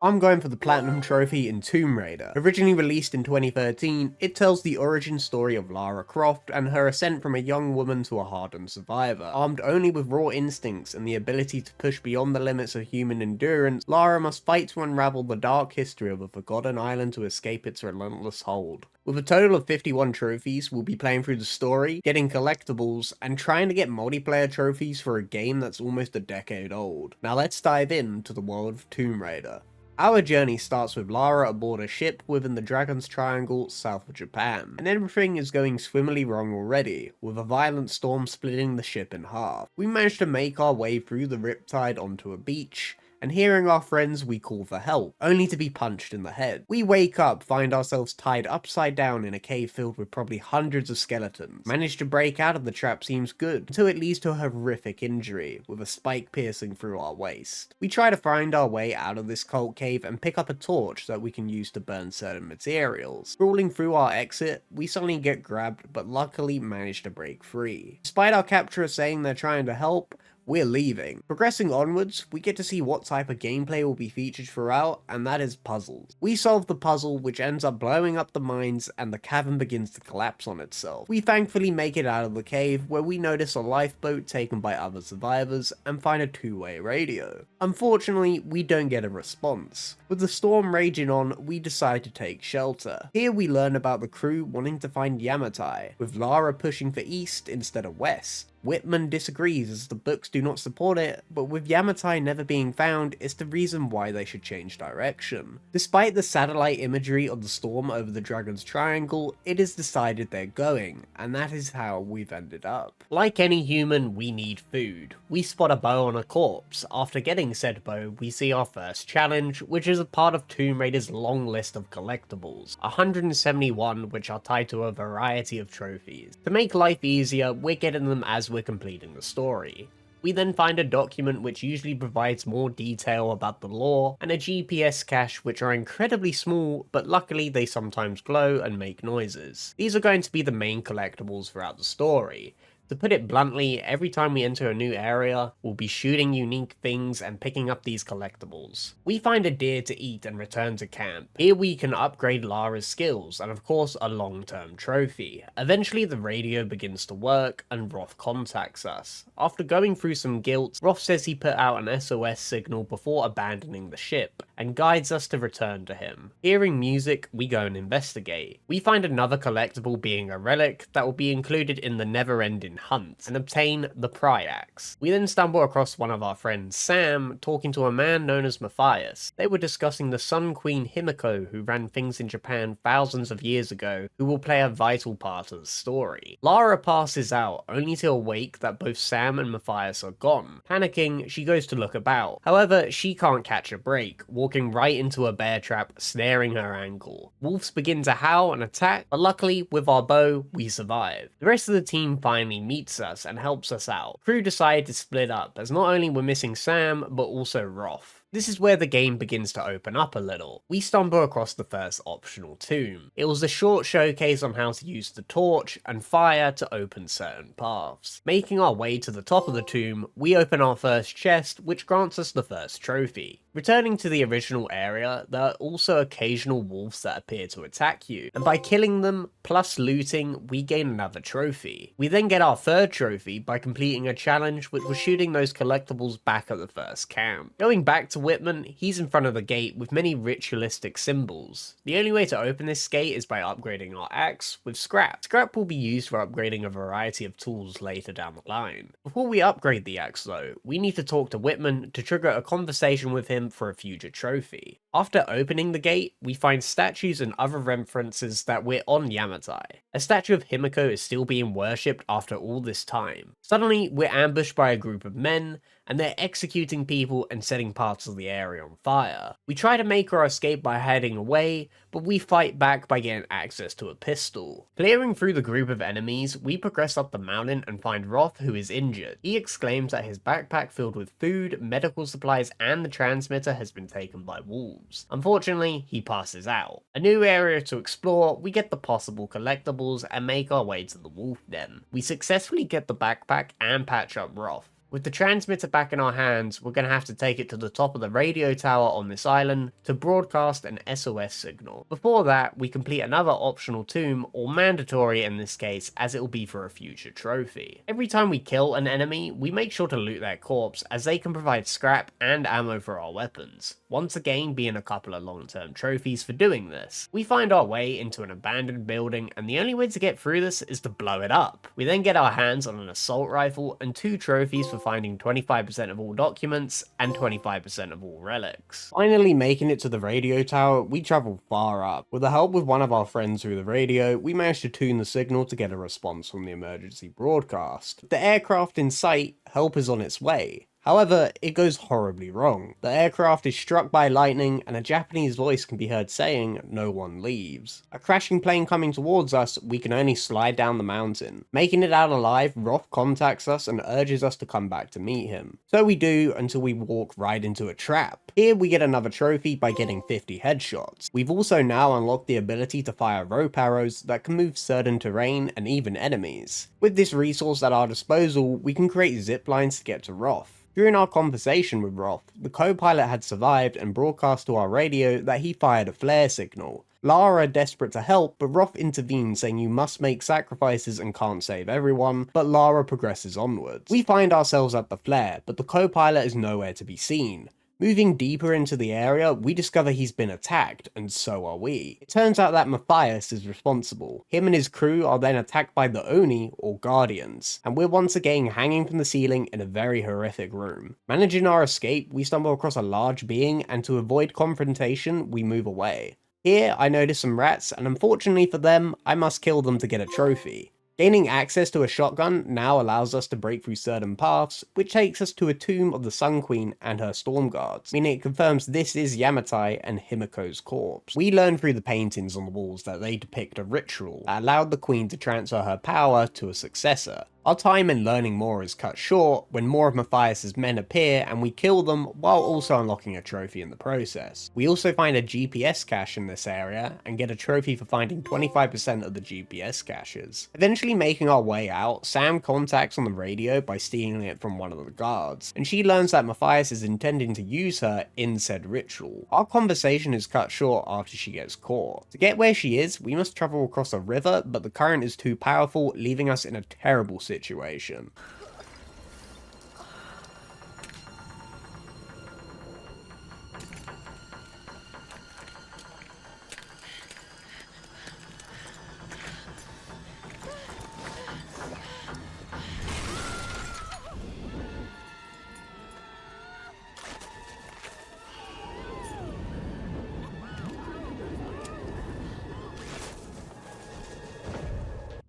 I'm going for the Platinum Trophy in Tomb Raider. Originally released in 2013, it tells the origin story of Lara Croft and her ascent from a young woman to a hardened survivor. Armed only with raw instincts and the ability to push beyond the limits of human endurance, Lara must fight to unravel the dark history of a forgotten island to escape its relentless hold. With a total of 51 trophies, we'll be playing through the story, getting collectibles, and trying to get multiplayer trophies for a game that's almost a decade old. Now let's dive into the world of Tomb Raider. Our journey starts with Lara aboard a ship within the Dragon's Triangle south of Japan, and everything is going swimmingly wrong already, with a violent storm splitting the ship in half. We manage to make our way through the riptide onto a beach, and hearing our friends we call for help, only to be punched in the head. We wake up, find ourselves tied upside down in a cave filled with probably hundreds of skeletons. Manage to break out of the trap seems good, until it leads to a horrific injury, with a spike piercing through our waist. We try to find our way out of this cult cave and pick up a torch that we can use to burn certain materials. Crawling through our exit, we suddenly get grabbed, but luckily manage to break free. Despite our capturer saying they're trying to help, we're leaving. Progressing onwards, we get to see what type of gameplay will be featured throughout, and that is puzzles. We solve the puzzle, which ends up blowing up the mines, and the cavern begins to collapse on itself. We thankfully make it out of the cave, where we notice a lifeboat taken by other survivors, and find a two-way radio. Unfortunately, we don't get a response. With the storm raging on, we decide to take shelter. Here we learn about the crew wanting to find Yamatai, with Lara pushing for east instead of west. Whitman disagrees as the books do not support it, but with Yamatai never being found, it's the reason why they should change direction. Despite the satellite imagery of the storm over the Dragon's Triangle, it is decided they're going, and that is how we've ended up. Like any human, we need food. We spot a bow on a corpse. After getting said bow, we see our first challenge, which is a part of Tomb Raider's long list of collectibles, 171 which are tied to a variety of trophies. To make life easier, we're getting them as we're completing the story. We then find a document which usually provides more detail about the lore, and a GPS cache which are incredibly small, but luckily they sometimes glow and make noises. These are going to be the main collectibles throughout the story. To put it bluntly, every time we enter a new area, we'll be shooting unique things and picking up these collectibles. We find a deer to eat and return to camp. Here we can upgrade Lara's skills, and of course a long-term trophy. Eventually the radio begins to work, and Roth contacts us. After going through some guilt, Roth says he put out an SOS signal before abandoning the ship, and guides us to return to him. Hearing music, we go and investigate. We find another collectible being a relic that will be included in the never-ending hunt, and obtain the pry axe. We then stumble across one of our friends, Sam, talking to a man known as Matthias. They were discussing the Sun Queen Himiko, who ran things in Japan thousands of years ago, who will play a vital part of the story. Lara passes out, only to awake that both Sam and Matthias are gone. Panicking, she goes to look about. However, she can't catch a break, walking right into a bear trap, snaring her ankle. Wolves begin to howl and attack, but luckily, with our bow, we survive. The rest of the team finally meets us and helps us out. Crew decide to split up, as not only we're missing Sam, but also Roth. This is where the game begins to open up a little. We stumble across the first optional tomb. It was a short showcase on how to use the torch and fire to open certain paths. Making our way to the top of the tomb, we open our first chest, which grants us the first trophy. Returning to the original area, there are also occasional wolves that appear to attack you, and by killing them, plus looting, we gain another trophy. We then get our third trophy by completing a challenge which was shooting those collectibles back at the first camp. Going back to Whitman, he's in front of the gate with many ritualistic symbols. The only way to open this gate is by upgrading our axe with scrap. Scrap will be used for upgrading a variety of tools later down the line. Before we upgrade the axe though, we need to talk to Whitman to trigger a conversation with him for a future trophy. After opening the gate, we find statues and other references that we're on Yamatai. A statue of Himiko is still being worshipped after all this time. Suddenly, we're ambushed by a group of men, and they're executing people and setting parts of the area on fire. We try to make our escape by heading away, but we fight back by getting access to a pistol. Clearing through the group of enemies, we progress up the mountain and find Roth, who is injured. He exclaims that his backpack filled with food, medical supplies, and the transmitter has been taken by wolves. Unfortunately, he passes out. A new area to explore, we get the possible collectibles and make our way to the wolf den. We successfully get the backpack and patch up Roth. With the transmitter back in our hands, we're going to have to take it to the top of the radio tower on this island to broadcast an SOS signal. Before that, we complete another optional tomb, or mandatory in this case, as it will be for a future trophy. Every time we kill an enemy, we make sure to loot their corpse, as they can provide scrap and ammo for our weapons, once again being a couple of long-term trophies for doing this. We find our way into an abandoned building, and the only way to get through this is to blow it up. We then get our hands on an assault rifle and 2 trophies for finding 25% of all documents and 25% of all relics. Finally making it to the radio tower, we travel far up. With the help with one of our friends through the radio, we managed to tune the signal to get a response from the emergency broadcast. With the aircraft in sight, help is on its way. However, it goes horribly wrong. The aircraft is struck by lightning, and a Japanese voice can be heard saying, "No one leaves." A crashing plane coming towards us, we can only slide down the mountain. Making it out alive, Roth contacts us and urges us to come back to meet him. So we do, until we walk right into a trap. Here we get another trophy by getting 50 headshots. We've also now unlocked the ability to fire rope arrows that can move certain terrain and even enemies. With this resource at our disposal, we can create zip lines to get to Roth. During our conversation with Roth, the co-pilot had survived and broadcast to our radio that he fired a flare signal. Lara, desperate to help, but Roth intervenes saying you must make sacrifices and can't save everyone, but Lara progresses onwards. We find ourselves at the flare, but the co-pilot is nowhere to be seen. Moving deeper into the area, we discover he's been attacked, and so are we. It turns out that Matthias is responsible. Him and his crew are then attacked by the Oni, or Guardians, and we're once again hanging from the ceiling in a very horrific room. Managing our escape, we stumble across a large being, and to avoid confrontation, we move away. Here, I notice some rats, and unfortunately for them, I must kill them to get a trophy. Gaining access to a shotgun now allows us to break through certain paths, which takes us to a tomb of the Sun Queen and her storm guards, meaning it confirms this is Yamatai and Himiko's corpse. We learn through the paintings on the walls that they depict a ritual that allowed the queen to transfer her power to a successor. Our time in learning more is cut short when more of Matthias's men appear and we kill them while also unlocking a trophy in the process. We also find a GPS cache in this area and get a trophy for finding 25% of the GPS caches. Eventually making our way out, Sam contacts on the radio by stealing it from one of the guards, and she learns that Matthias is intending to use her in said ritual. Our conversation is cut short after she gets caught. To get where she is, we must travel across a river, but the current is too powerful, leaving us in a terrible situation.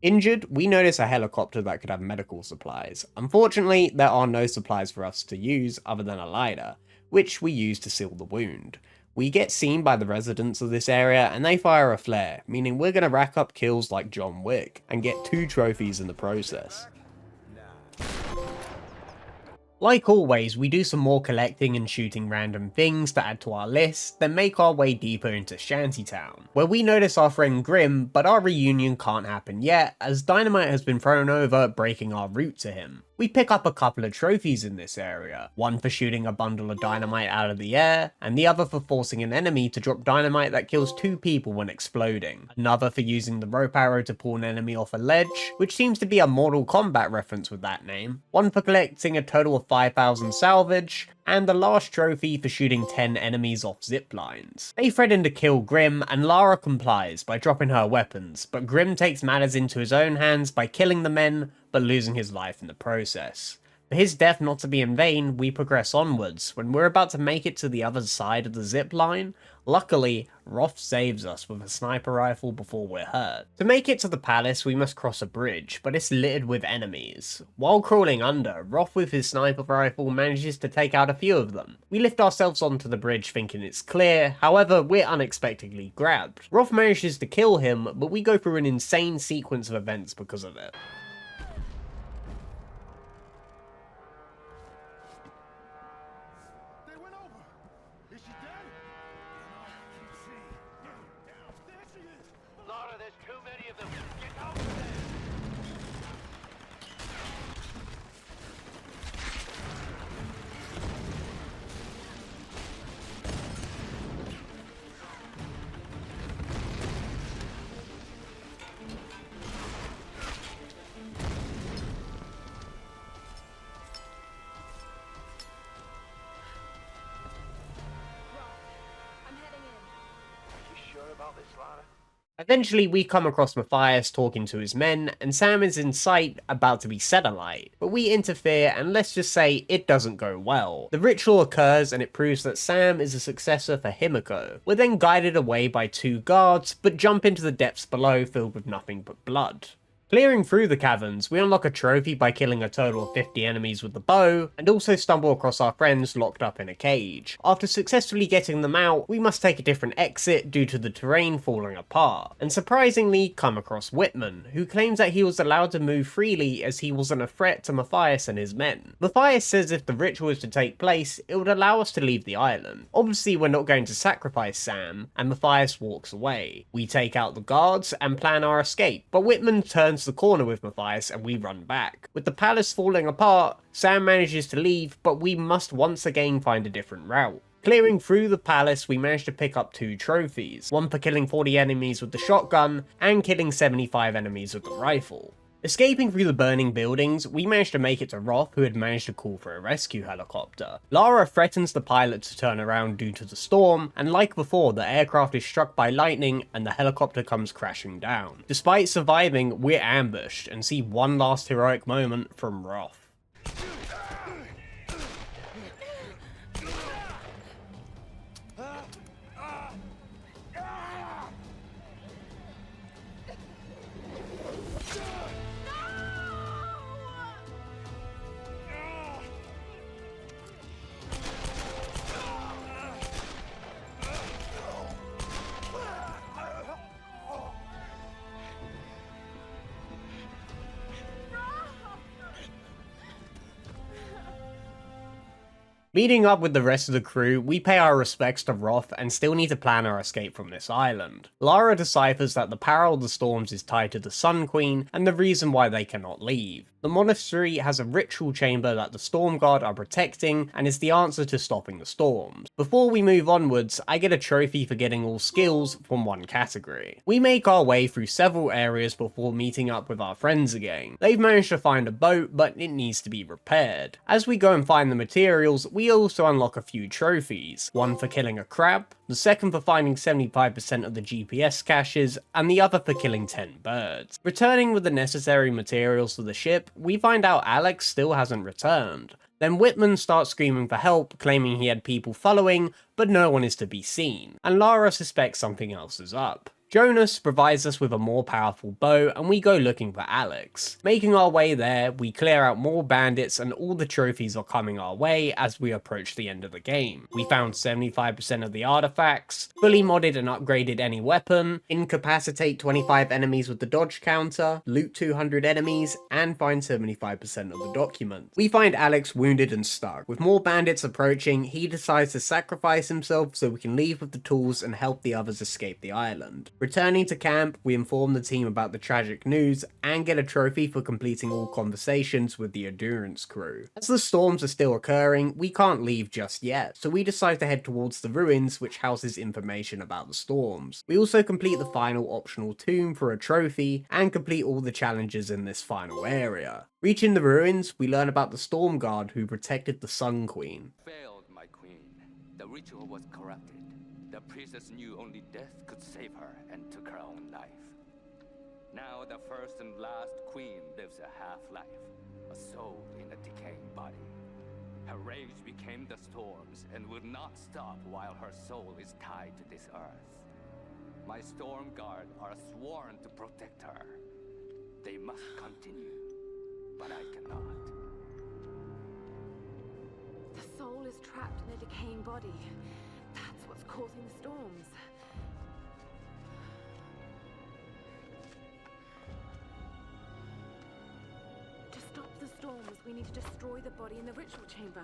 Injured, we notice a helicopter that could have medical supplies. Unfortunately, there are no supplies for us to use other than a lighter, which we use to seal the wound. We get seen by the residents of this area and they fire a flare, meaning we're going to rack up kills like John Wick and get 2 trophies in the process. Like always, we do some more collecting and shooting random things to add to our list, then make our way deeper into Shantytown, where we notice our friend Grim, but our reunion can't happen yet, as dynamite has been thrown over, breaking our route to him. We pick up a couple of trophies in this area, one for shooting a bundle of dynamite out of the air, and the other for forcing an enemy to drop dynamite that kills 2 people when exploding, another for using the rope arrow to pull an enemy off a ledge, which seems to be a Mortal Kombat reference with that name, one for collecting a total of 5,000 salvage, and the last trophy for shooting 10 enemies off zip lines. They threaten to kill Grim, and Lara complies by dropping her weapons, but Grim takes matters into his own hands by killing the men, but losing his life in the process. For his death not to be in vain, we progress onwards. When we're about to make it to the other side of the zip line, luckily, Roth saves us with a sniper rifle before we're hurt. To make it to the palace, we must cross a bridge, but it's littered with enemies. While crawling under, Roth with his sniper rifle manages to take out a few of them. We lift ourselves onto the bridge thinking it's clear, however, we're unexpectedly grabbed. Roth manages to kill him, but we go through an insane sequence of events because of it. Lara, there's too many of them. Get over there. about this, Lara? Eventually, we come across Matthias talking to his men, and Sam is in sight, about to be set alight. But we interfere, and let's just say it doesn't go well. The ritual occurs, and it proves that Sam is a successor for Himiko. We're then guided away by two guards, but jump into the depths below filled with nothing but blood. Clearing through the caverns, we unlock a trophy by killing a total of 50 enemies with the bow, and also stumble across our friends locked up in a cage. After successfully getting them out, we must take a different exit due to the terrain falling apart, and surprisingly come across Whitman, who claims that he was allowed to move freely as he wasn't a threat to Matthias and his men. Matthias says if the ritual is to take place, it would allow us to leave the island. Obviously we're not going to sacrifice Sam, and Matthias walks away. We take out the guards and plan our escape, but Whitman turns the corner with Matthias and we run back. With the palace falling apart, Sam manages to leave, but we must once again find a different route. Clearing through the palace, we manage to pick up 2 trophies, one for killing 40 enemies with the shotgun, and killing 75 enemies with the rifle. Escaping through the burning buildings, we managed to make it to Roth, who had managed to call for a rescue helicopter. Lara threatens the pilot to turn around due to the storm, and like before, the aircraft is struck by lightning and the helicopter comes crashing down. Despite surviving, we're ambushed and see one last heroic moment from Roth. Meeting up with the rest of the crew, we pay our respects to Roth and still need to plan our escape from this island. Lara deciphers that the Peril of the Storms is tied to the Sun Queen and the reason why they cannot leave. The monastery has a ritual chamber that the Storm Guard are protecting and is the answer to stopping the storms. Before we move onwards, I get a trophy for getting all skills from one category. We make our way through several areas before meeting up with our friends again. They've managed to find a boat, but it needs to be repaired. As we go and find the materials, we also unlock a few trophies, one for killing a crab, the second for finding 75% of the GPS caches, and the other for killing 10 birds. Returning with the necessary materials for the ship, we find out Alex still hasn't returned. Then Whitman starts screaming for help, claiming he had people following, but no one is to be seen, and Lara suspects something else is up. Jonas provides us with a more powerful bow and we go looking for Alex. Making our way there, we clear out more bandits and all the trophies are coming our way as we approach the end of the game. We found 75% of the artifacts, fully modded and upgraded any weapon, incapacitate 25 enemies with the dodge counter, loot 200 enemies, and find 75% of the documents. We find Alex wounded and stuck. With more bandits approaching, he decides to sacrifice himself so we can leave with the tools and help the others escape the island. Returning to camp, we inform the team about the tragic news and get a trophy for completing all conversations with the Endurance crew. As the storms are still occurring, we can't leave just yet, so we decide to head towards the ruins which houses information about the storms. We also complete the final optional tomb for a trophy and complete all the challenges in this final area. Reaching the ruins, we learn about the Storm Guard who protected the Sun Queen. Failed, my queen. The ritual was corrupted. The priestess knew only death could save her and took her own life. Now the first and last queen lives a half-life, a soul in a decaying body. Her rage became the storms and will not stop while her soul is tied to this earth. My Storm Guard are sworn to protect her. They must continue, but I cannot. The soul is trapped in a decaying body. That's what's causing the storms. To stop the storms, we need to destroy the body in the ritual chamber.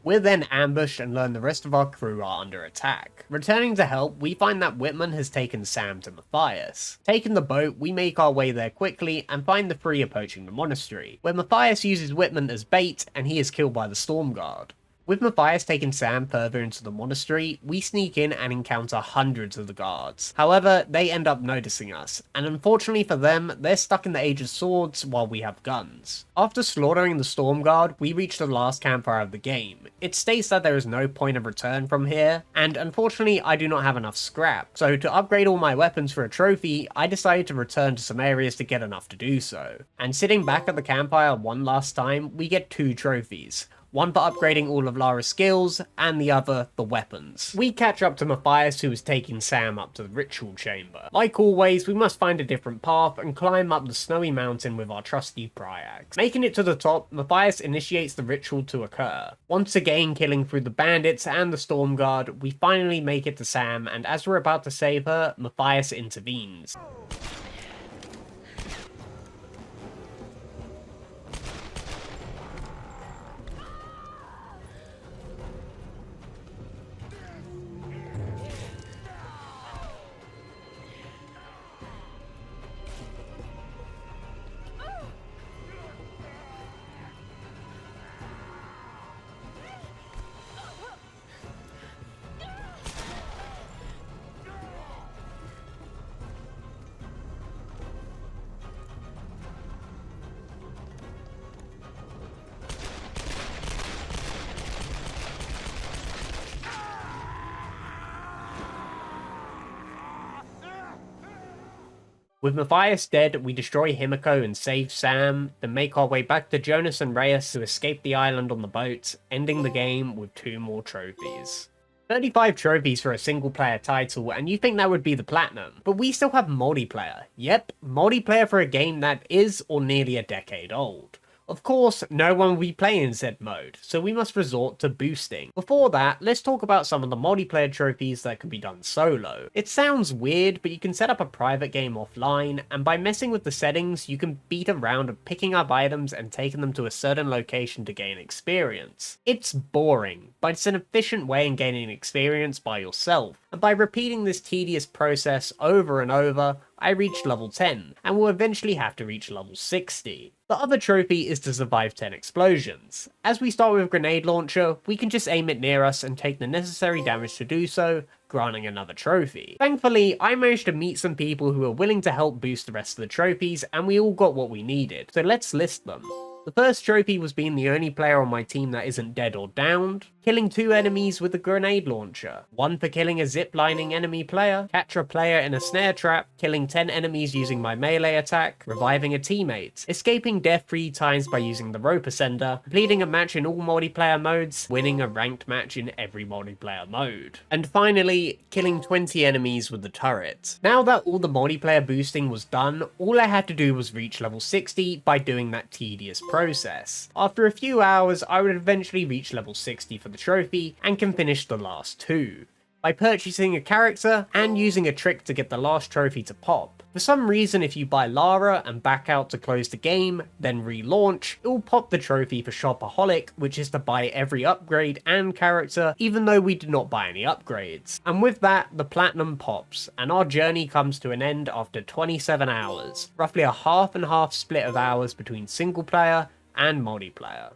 We're then ambushed and learn the rest of our crew are under attack. Returning to help, we find that Whitman has taken Sam to Matthias. Taking the boat, we make our way there quickly and find the 3 approaching the monastery, where Matthias uses Whitman as bait and he is killed by the Storm Guard. With Matthias taking Sam further into the monastery, we sneak in and encounter hundreds of the guards. However, they end up noticing us, and unfortunately for them, they're stuck in the Age of Swords while we have guns. After slaughtering the Storm Guard, we reach the last campfire of the game. It states that there is no point of return from here, and unfortunately I do not have enough scrap, so to upgrade all my weapons for a trophy, I decided to return to some areas to get enough to do so. And sitting back at the campfire one last time, we get 2 trophies. One for upgrading all of Lara's skills, and the other, the weapons. We catch up to Matthias, who is taking Sam up to the ritual chamber. Like always, we must find a different path and climb up the snowy mountain with our trusty Pryax. Making it to the top, Matthias initiates the ritual to occur. Once again killing through the bandits and the Storm Guard, we finally make it to Sam, and as we're about to save her, Matthias intervenes. With Matthias dead, we destroy Himiko and save Sam, then make our way back to Jonas and Reyes to escape the island on the boat, ending the game with 2 more trophies. 35 trophies for a single player title, and you think that would be the platinum, but we still have multiplayer. Yep, multiplayer for a game that is or nearly a decade old. Of course, no one will be playing said mode, so we must resort to boosting. Before that, let's talk about some of the multiplayer trophies that can be done solo. It sounds weird, but you can set up a private game offline, and by messing with the settings, you can beat a round of picking up items and taking them to a certain location to gain experience. It's boring, but it's an efficient way in gaining experience by yourself, and by repeating this tedious process over and over, I reached level 10, and will eventually have to reach level 60. The other trophy is to survive 10 explosions. As we start with a grenade launcher, we can just aim it near us and take the necessary damage to do so, granting another trophy. Thankfully, I managed to meet some people who were willing to help boost the rest of the trophies, and we all got what we needed, so let's list them. The first trophy was being the only player on my team that isn't dead or downed, killing 2 enemies with a grenade launcher, 1 for killing a ziplining enemy player, catch a player in a snare trap, killing 10 enemies using my melee attack, reviving a teammate, escaping death 3 times by using the rope ascender, completing a match in all multiplayer modes, winning a ranked match in every multiplayer mode, and finally, killing 20 enemies with the turret. Now that all the multiplayer boosting was done, all I had to do was reach level 60 by doing that tedious process. After a few hours, I would eventually reach level 60 for the trophy and can finish the last 2 by purchasing a character and using a trick to get the last trophy to pop. For some reason, if you buy Lara and back out to close the game, then relaunch, it will pop the trophy for Shopaholic, which is to buy every upgrade and character, even though we did not buy any upgrades. And with that, the platinum pops, and our journey comes to an end after 27 hours, roughly a half and half split of hours between single player and multiplayer.